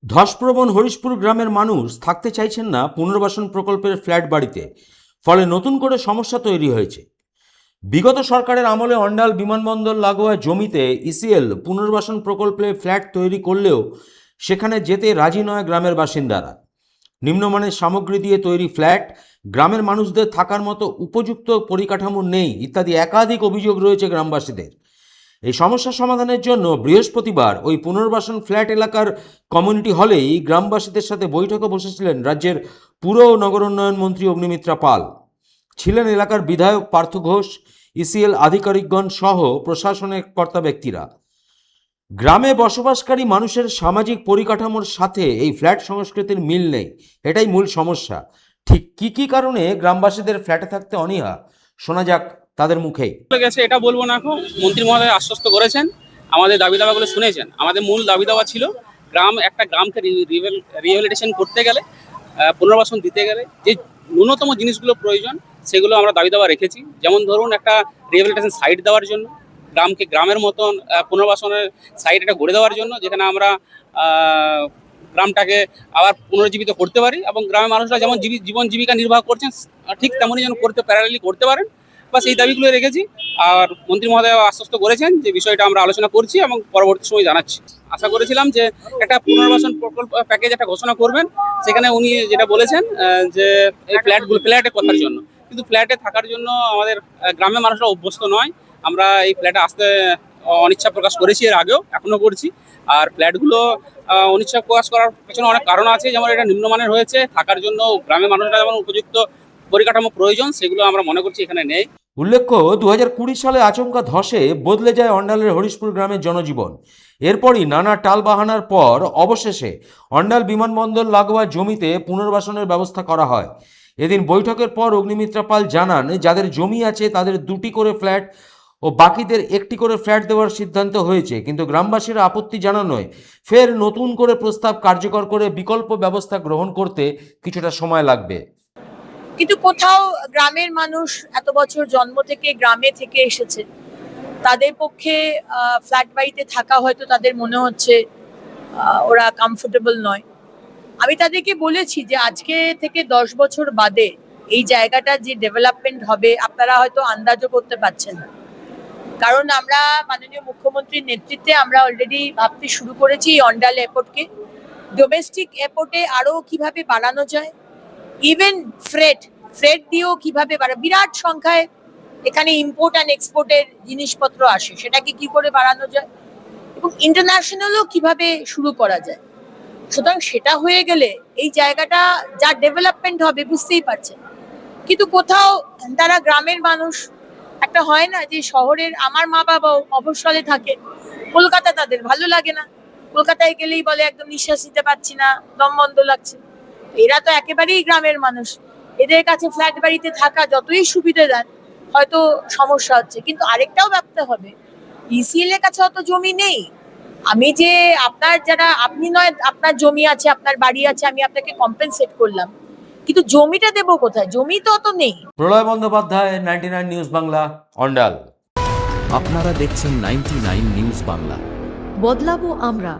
ধসপ্রবণ হরিশপুর গ্রামের মানুষ থাকতে চাইছেন না পুনর্বাসন প্রকল্পের ফ্ল্যাট বাড়িতে, ফলে নতুন করে সমস্যা তৈরি হয়েছে। বিগত সরকারের আমলে অন্ডাল বিমানবন্দর লাগোয়া জমিতে ইসিএল পুনর্বাসন প্রকল্পে ফ্ল্যাট তৈরি করলেও সেখানে যেতে রাজি নয় গ্রামের বাসিন্দারা। নিম্নমানের সামগ্রী দিয়ে তৈরি ফ্ল্যাট, গ্রামের মানুষদের থাকার মতো উপযুক্ত পরিকাঠামো নেই ইত্যাদি একাধিক অভিযোগ রয়েছে গ্রামবাসীদের। এই সমস্যা সমাধানের জন্য বৃহস্পতিবার ওই পুনর্বাসন ফ্ল্যাট এলাকার কমিউনিটি হলেই গ্রামবাসীদের সাথে বৈঠকে বসেছিলেন রাজ্যের পুর ও নগরোন্নয়ন মন্ত্রী অগ্নিমিত্রা পাল। ছিলেন এলাকার বিধায়ক পার্থ ঘোষ, ইসিএল আধিকারিকগণ সহ প্রশাসনের কর্তা ব্যক্তিরা। গ্রামে বসবাসকারী মানুষের সামাজিক পরিকাঠামোর সাথে এই ফ্ল্যাট সংস্কৃতির মিল নেই, এটাই মূল সমস্যা। ঠিক কি কারণে গ্রামবাসীদের ফ্ল্যাটে থাকতে অনীহা, শোনা যাক তাদের মুখেই। গেছে এটা বলবো না, এখন মন্ত্রী মহোদয় আশ্বস্ত করেছেন, আমাদের দাবি দাবাগুলো শুনেছেন। আমাদের মূল দাবি দাবা ছিল একটা গ্রামকে রিহ্যাবিলিটেশন করতে গেলে, পুনর্বাসন দিতে গেলে যে ন্যূনতম জিনিসগুলো প্রয়োজন সেগুলো আমরা দাবি দাবা রেখেছি। যেমন ধরুন, একটা রিহ্যাবিলিটেশন সাইট দেওয়ার জন্য, গ্রামকে গ্রামের মতন পুনর্বাসনের সাইট এটা গড়ে দেওয়ার জন্য, যেখানে আমরা গ্রামটাকে আবার পুনরুজ্জীবিত করতে পারি এবং গ্রামের মানুষরা যেমন জীবন জীবিকা নির্বাহ করছেন ঠিক তেমনই যেন প্যারালালি করতে পারেন। বা সেই দাবিগুলো রেখেছি। আর মন্ত্রী মহোদয় আশ্বস্ত করেছেন যে বিষয়টা আমরা আলোচনা করছি এবং পরবর্তী সময় জানাচ্ছি। আশা করেছিলাম যে একটা পুনর্বাসন প্রকল্প প্যাকেজ একটা ঘোষণা করবেন, সেখানে উনি যেটা বলেছেন যে এই ফ্ল্যাটে কথার জন্য, কিন্তু ফ্ল্যাটে থাকার জন্য আমাদের গ্রামের মানুষরা অভ্যস্ত নয়। আমরা এই ফ্ল্যাটে আসতে অনিচ্ছা প্রকাশ করেছি, এর আগেও এখনো করছি। আর ফ্ল্যাটগুলো অনিচ্ছা প্রকাশ করার পেছনে অনেক কারণ আছে, যেমন এটা নিম্নমানের হয়েছে, থাকার জন্য গ্রামের মানুষরা যেমন উপযুক্ত পরিকাঠামো প্রয়োজন সেগুলো আমরা মনে করছি এখানে নেই। উল্লেখ্য, 2020 সালে আচমকা ধসে বদলে যায় অন্ডালের হরিশপুর গ্রামের জনজীবন। এরপরই নানা টালবাহানার পর অবশেষে অন্ডাল বিমানবন্দর লাগোয়া জমিতে পুনর্বাসনের ব্যবস্থা করা হয়। এদিন বৈঠকের পর অগ্নিমিত্রা পাল জানান, যাদের জমি আছে তাদের 2টি করে ফ্ল্যাট ও বাকিদের 1টি করে ফ্ল্যাট দেওয়ার সিদ্ধান্ত হয়েছে, কিন্তু গ্রামবাসীরা আপত্তি জানানোয় ফের নতুন করে প্রস্তাব কার্যকর করে বিকল্প ব্যবস্থা গ্রহণ করতে কিছুটা সময় লাগবে। কিন্তু কোথাও গ্রামের মানুষ এত বছর জন্ম থেকে গ্রামে থেকে এসেছে, তাদের পক্ষে ফ্ল্যাট বাড়িতে থাকা হয়তো তাদের মনে হচ্ছে ওরা কমফোর্টেবল নয়। আমি তাদেরকে বলেছি যে আজকে থেকে 10 বছর বাদে এই জায়গাটা যে ডেভেলপমেন্ট হবে আপনারা হয়তো আন্দাজও করতে পারছেন না। কারণ আমরা মাননীয় মুখ্যমন্ত্রীর নেতৃত্বে আমরা অলরেডি ভাবতে শুরু করেছি এই অন্ডাল এয়ারপোর্টকে ডোমেস্টিক এয়ারপোর্টে আরো কিভাবে বাড়ানো যায়। ইভেন ফ্রেট দিয়েও কিভাবে বিরাট সংখ্যায় এখানে ইম্পোর্ট অ্যান্ড এক্সপোর্টের জিনিসপত্র আসে, সেটাকে কি করে বাড়ানো যায় এবং ইন্টারন্যাশনালও কিভাবে শুরু করা যায়। সুতরাং সেটা হয়ে গেলে এই জায়গাটা যা ডেভেলপমেন্ট হবে বুঝতেই পারছেন। কিন্তু কোথাও তারা গ্রামের মানুষ, একটা হয় না যে শহরের, আমার মা বাবাও অবসরে থাকে, কলকাতা তাদের ভালো লাগে না, কলকাতায় গেলেই বলে একদম নিঃশ্বাস নিতে পারছি না, দম বন্ধ লাগছে। এরা তো একেবারেই গ্রামের মানুষ, এদের কাছে ফ্ল্যাট বাড়িতে থাকা যতই সুবিধা দেন হয়তো সমস্যা হচ্ছে। কিন্তু আরেকটাও ভাবতে হবে, ইসিএল এর কাছে অত জমি নেই। আমি যে আপনি নয়, আপনার জমি আছে, আপনার বাড়ি আছে, আমি আপনাকে কম্পেনসেট করলাম, কিন্তু জমিটা দেবো কোথায়? জমি তো অত নেই। প্রলয় বন্দ্যোপাধ্যায়, 99 নিউজ বাংলা, অন্ডাল। আপনারা দেখছেন 99 নিউজ বাংলা। বদলাবো আমরা।